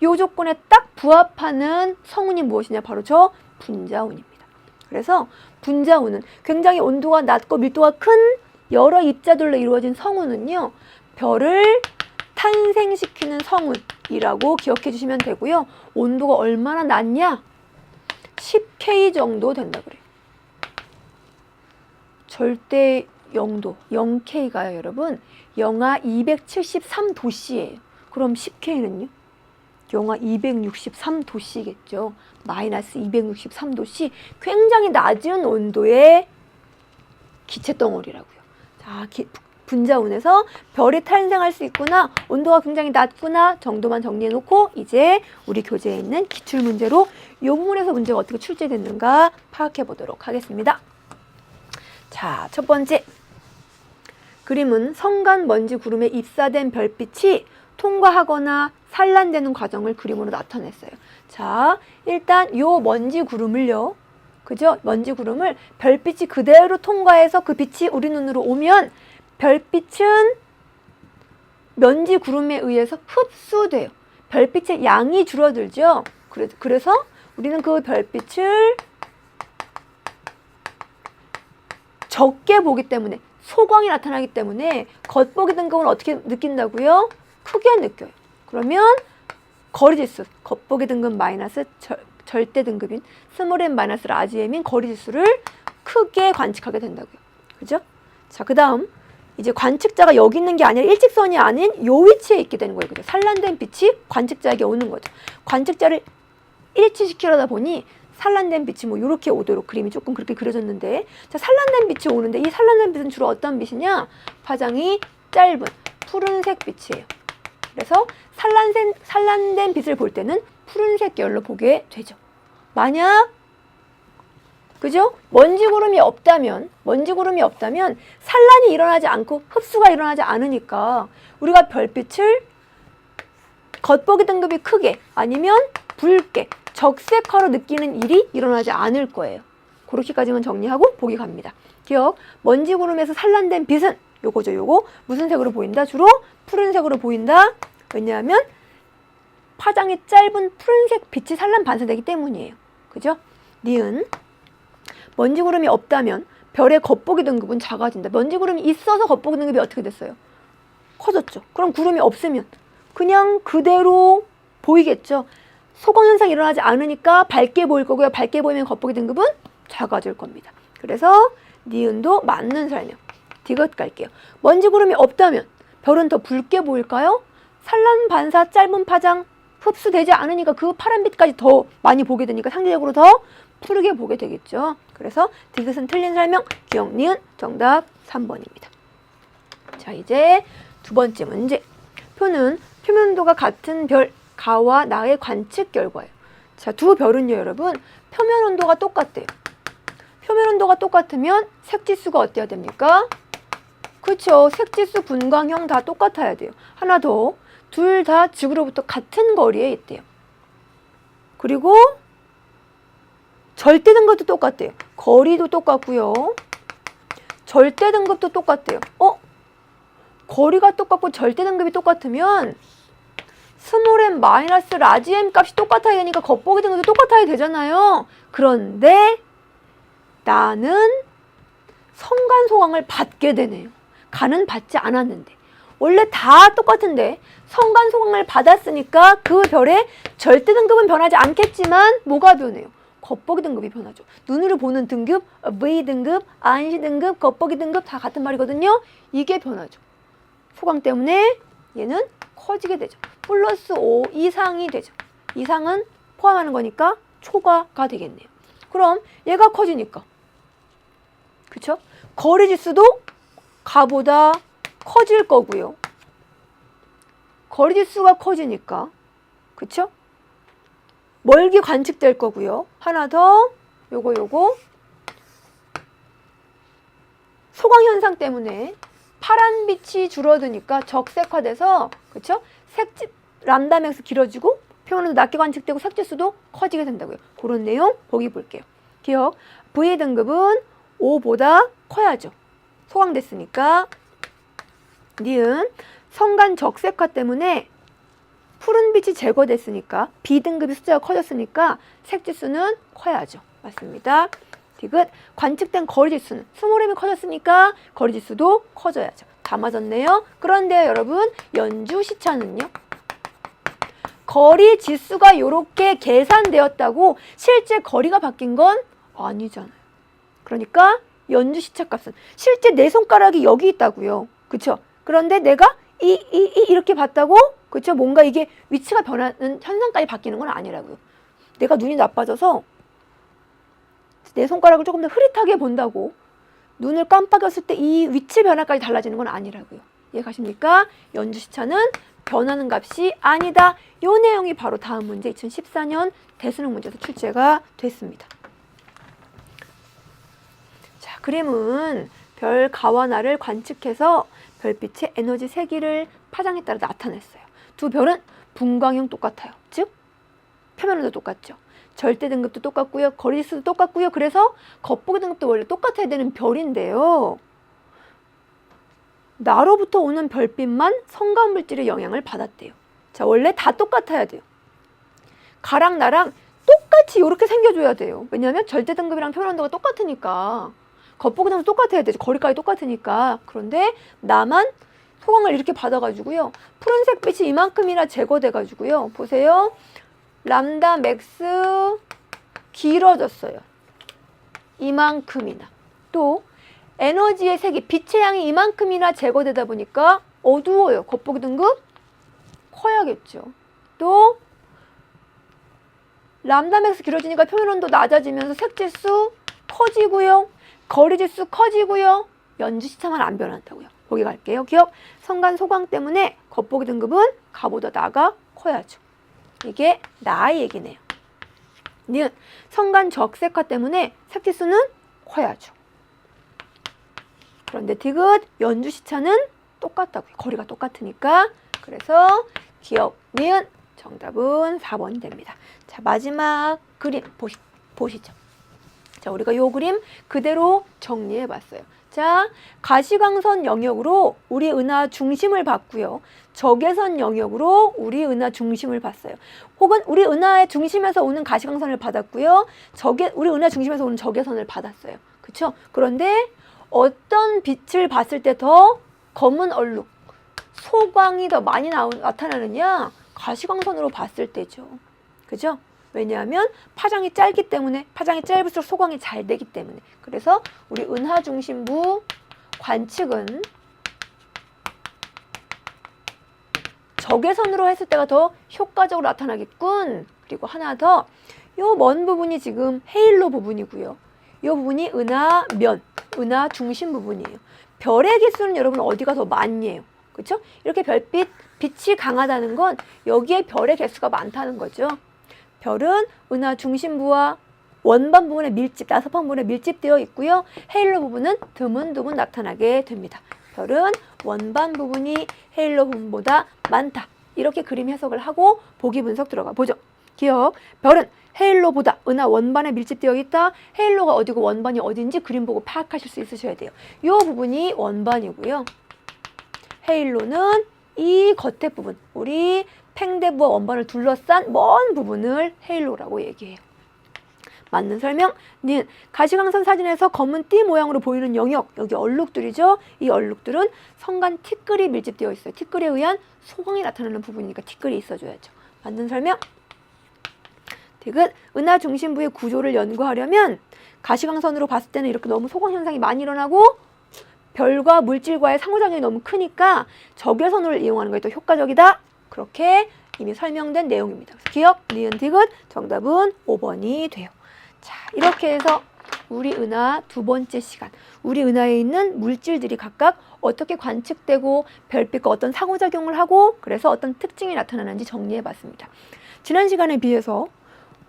요 조건에 딱 부합하는 성운이 무엇이냐? 바로 저 분자운입니다. 그래서 분자운은 굉장히 온도가 낮고 밀도가 큰 여러 입자들로 이루어진 성운은요. 별을 탄생시키는 성운이라고 기억해 주시면 되고요. 온도가 얼마나 낮냐? 10K 정도 된다 그래요. 절대 영도 0K가요, 여러분. 영하 273도씨예요. 그럼 10K는요? 영하 263도씨겠죠. 마이너스 263도씨. 굉장히 낮은 온도의 기체 덩어리라고요. 자, 분자운에서 별이 탄생할 수 있구나, 온도가 굉장히 낮구나 정도만 정리해놓고 이제 우리 교재에 있는 기출문제로 이 부분에서 문제가 어떻게 출제됐는가 파악해 보도록 하겠습니다. 자, 첫 번째 그림은 성간 먼지 구름에 입사된 별빛이 통과하거나 산란되는 과정을 그림으로 나타냈어요. 자, 일단 요 먼지 구름을요, 그죠? 먼지 구름을 별빛이 그대로 통과해서 그 빛이 우리 눈으로 오면 별빛은 먼지 구름에 의해서 흡수돼요. 별빛의 양이 줄어들죠. 그래서 우리는 그 별빛을 적게 보기 때문에, 소광이 나타나기 때문에 겉보기 등급은 어떻게 느낀다고요? 크게 느껴요. 그러면 거리지수, 겉보기 등급 마이너스 절대 등급인 스몰 m 마이너스 라지 m인 거리지수를 크게 관측하게 된다고요. 그죠? 자, 그 다음 이제 관측자가 여기 있는 게 아니라 일직선이 아닌 요 위치에 있게 되는 거예요. 그죠? 산란된 빛이 관측자에게 오는 거죠. 관측자를 일치시키려다 보니 산란된 빛이 뭐 이렇게 오도록 그림이 조금 그렇게 그려졌는데, 자, 산란된 빛이 오는데 이 산란된 빛은 주로 어떤 빛이냐? 파장이 짧은 푸른색 빛이에요. 그래서 산란된 빛을 볼 때는 푸른색 계열로 보게 되죠. 만약 그죠? 먼지 구름이 없다면 산란이 일어나지 않고 흡수가 일어나지 않으니까 우리가 별빛을 겉보기 등급이 크게 아니면 붉게 적색화로 느끼는 일이 일어나지 않을 거예요. 그렇게까지만 정리하고 보기 갑니다. 기억, 먼지 구름에서 산란된 빛은 요거죠. 요거 무슨 색으로 보인다? 주로 푸른색으로 보인다. 왜냐하면 파장이 짧은 푸른색 빛이 산란 반사되기 때문이에요. 그죠? 니은, 먼지 구름이 없다면 별의 겉보기 등급은 작아진다. 먼지 구름이 있어서 겉보기 등급이 어떻게 됐어요? 커졌죠. 그럼 구름이 없으면 그냥 그대로 보이겠죠. 소광 현상이 일어나지 않으니까 밝게 보일 거고요. 밝게 보이면 겉보기 등급은 작아질 겁니다. 그래서 니은도 맞는 설명. 디귿 갈게요. 먼지 구름이 없다면 별은 더 붉게 보일까요? 산란 반사 짧은 파장 흡수되지 않으니까 그 파란빛까지 더 많이 보게 되니까 상대적으로 더 푸르게 보게 되겠죠. 그래서 디귿은 틀린 설명, 기억, 니은, 정답 3번입니다. 자, 이제 두 번째 문제. 표는 표면 온도가 같은 별 가와 나의 관측 결과예요. 자, 두 별은요, 여러분, 표면 온도가 똑같대요. 표면 온도가 똑같으면 색지수가 어때야 됩니까? 그쵸. 색지수, 분광형 다 똑같아야 돼요. 하나 더. 둘 다 지구로부터 같은 거리에 있대요. 그리고 절대 등급도 똑같대요. 거리도 똑같고요. 절대 등급도 똑같대요. 거리가 똑같고 절대 등급이 똑같으면 스몰 m 마이너스 라지 m 값이 똑같아야 되니까 겉보기 등급도 똑같아야 되잖아요. 그런데 나는 성간 소강을 받게 되네요. 간은 받지 않았는데. 원래 다 똑같은데 성간 소강을 받았으니까 그 별의 절대 등급은 변하지 않겠지만 뭐가 변해요? 겉보기 등급이 변하죠. 눈으로 보는 등급, V 등급, 안시 등급, 겉보기 등급 다 같은 말이거든요. 이게 변하죠. 소강 때문에 얘는 커지게 되죠. 플러스 5 이상이 되죠. 이상은 포함하는 거니까 초과가 되겠네요. 그럼 얘가 커지니까 그쵸? 거리 지수도 가보다 커질 거고요. 거리 지수가 커지니까 그쵸? 멀기 관측될 거고요. 하나 더 요거 소강 현상 때문에 파란 빛이 줄어드니까 적색화돼서 그쵸? 색지 람다 맥스 길어지고 표면도 낮게 관측되고 색지수도 커지게 된다고요. 그런 내용 보기 볼게요. 기억 V 등급은 5보다 커야죠. 소강됐으니까. 니은 성간 적색화 때문에 푸른 빛이 제거됐으니까 B등급이 숫자가 커졌으니까 색지수는 커야죠. 맞습니다. 디귿 관측된 거리지수는 스몰 m이 커졌으니까 거리지수도 커져야죠. 다 맞았네요. 그런데 여러분 연주 시차는요? 거리 지수가 이렇게 계산되었다고 실제 거리가 바뀐 건 아니잖아요. 그러니까 연주 시차 값은 실제 내 손가락이 여기 있다고요. 그쵸? 그런데 내가 이렇게 봤다고? 그쵸? 뭔가 이게 위치가 변하는 현상까지 바뀌는 건 아니라고요. 내가 눈이 나빠져서 내 손가락을 조금 더 흐릿하게 본다고 눈을 깜빡였을 때 이 위치 변화까지 달라지는 건 아니라고요. 이해가십니까? 연주 시차는 변하는 값이 아니다. 이 내용이 바로 다음 문제 2014년 대수능 문제에서 출제가 됐습니다. 자, 그림은 별 가와 나를 관측해서 별빛의 에너지 세기를 파장에 따라 나타냈어요. 두 별은 분광형 똑같아요. 즉 표면도 똑같죠. 절대 등급도 똑같고요. 거리지수도 똑같고요. 그래서 겉보기 등급도 원래 똑같아야 되는 별인데요. 나로부터 오는 별빛만 성간 물질의 영향을 받았대요. 자, 원래 다 똑같아야 돼요. 가랑 나랑 똑같이 이렇게 생겨줘야 돼요. 왜냐하면 절대 등급이랑 표면 온도가 똑같으니까. 겉보기 등급 똑같아야 되죠. 거리까지 똑같으니까. 그런데 나만 소강을 이렇게 받아가지고요. 푸른색 빛이 이만큼이나 제거돼가지고요. 보세요. 람다 맥스 길어졌어요. 이만큼이나. 또 에너지의 색이 빛의 양이 이만큼이나 제거되다 보니까 어두워요. 겉보기 등급 커야겠죠. 또 람다 맥스 길어지니까 표면 온도 낮아지면서 색지수 커지고요. 거리지수 커지고요. 연주 시차만 안 변한다고요. 보기 갈게요. 기억. 성간 소강 때문에 겉보기 등급은 가보다 나가 커야죠. 이게 나의 얘기네요. 니은 성간 적색화 때문에 색지수는 커야죠. 그런데 디귿 연주 시차는 똑같다고요. 거리가 똑같으니까. 그래서 기억 니은 정답은 4번이 됩니다. 자, 마지막 그림 보시죠. 자, 우리가 요 그림 그대로 정리해 봤어요. 자, 가시광선 영역으로 우리 은하 중심을 봤고요. 적외선 영역으로 우리 은하 중심을 봤어요. 혹은 우리 은하의 중심에서 오는 가시광선을 받았고요. 우리 은하 중심에서 오는 적외선을 받았어요. 그렇죠? 그런데 어떤 빛을 봤을 때 더 검은 얼룩, 소광이 더 많이 나타나느냐? 가시광선으로 봤을 때죠. 그죠? 왜냐하면 파장이 짧기 때문에, 파장이 짧을수록 소광이 잘 되기 때문에. 그래서 우리 은하 중심부 관측은 적외선으로 했을 때가 더 효과적으로 나타나겠군. 그리고 하나 더, 요 먼 부분이 지금 헤일로 부분이고요. 요 부분이 은하면, 은하 중심 부분이에요. 별의 개수는 여러분 어디가 더 많이에요? 그렇죠? 이렇게 별빛, 빛이 강하다는 건 여기에 별의 개수가 많다는 거죠. 별은 은하 중심부와 원반 부분에 밀집, 나사판 부분에 밀집되어 있고요. 헤일로 부분은 드문드문 나타나게 됩니다. 별은 원반 부분이 헤일로 부분보다 많다. 이렇게 그림 해석을 하고 보기 분석 들어가 보죠. 기억, 별은 헤일로보다 은하 원반에 밀집되어 있다. 헤일로가 어디고 원반이 어딘지 그림 보고 파악하실 수 있으셔야 돼요. 이 부분이 원반이고요. 헤일로는 이 겉에 부분, 우리 팽대부와 원반을 둘러싼 먼 부분을 헤일로라고 얘기해요. 맞는 설명. 는 가시광선 사진에서 검은 띠 모양으로 보이는 영역, 여기 얼룩들이죠. 이 얼룩들은 성간 티끌이 밀집되어 있어요. 티끌에 의한 소광이 나타나는 부분이니까 티끌이 있어줘야죠. 맞는 설명. 디귿, 은하 중심부의 구조를 연구하려면 가시광선으로 봤을 때는 이렇게 너무 소광 현상이 많이 일어나고 별과 물질과의 상호작용이 너무 크니까 적외선을 이용하는 것이 더 효과적이다. 그렇게 이미 설명된 내용입니다. 기억, 니은, 디귿, 정답은 5번이 돼요. 자, 이렇게 해서 우리 은하 두 번째 시간, 우리 은하에 있는 물질들이 각각 어떻게 관측되고 별빛과 어떤 상호작용을 하고 그래서 어떤 특징이 나타나는지 정리해봤습니다. 지난 시간에 비해서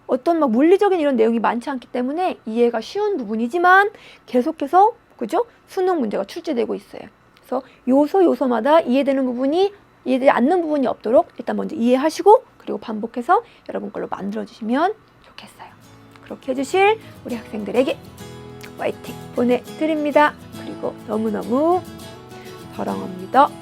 어떤 막 물리적인 이런 내용이 많지 않기 때문에 이해가 쉬운 부분이지만 계속해서 그죠? 수능 문제가 출제되고 있어요. 그래서 요소마다 이해되는 부분이 이해되지 않는 부분이 없도록 일단 먼저 이해하시고 그리고 반복해서 여러분 걸로 만들어주시면 좋겠어요. 그렇게 해주실 우리 학생들에게 화이팅 보내드립니다. 그리고 너무너무 사랑합니다.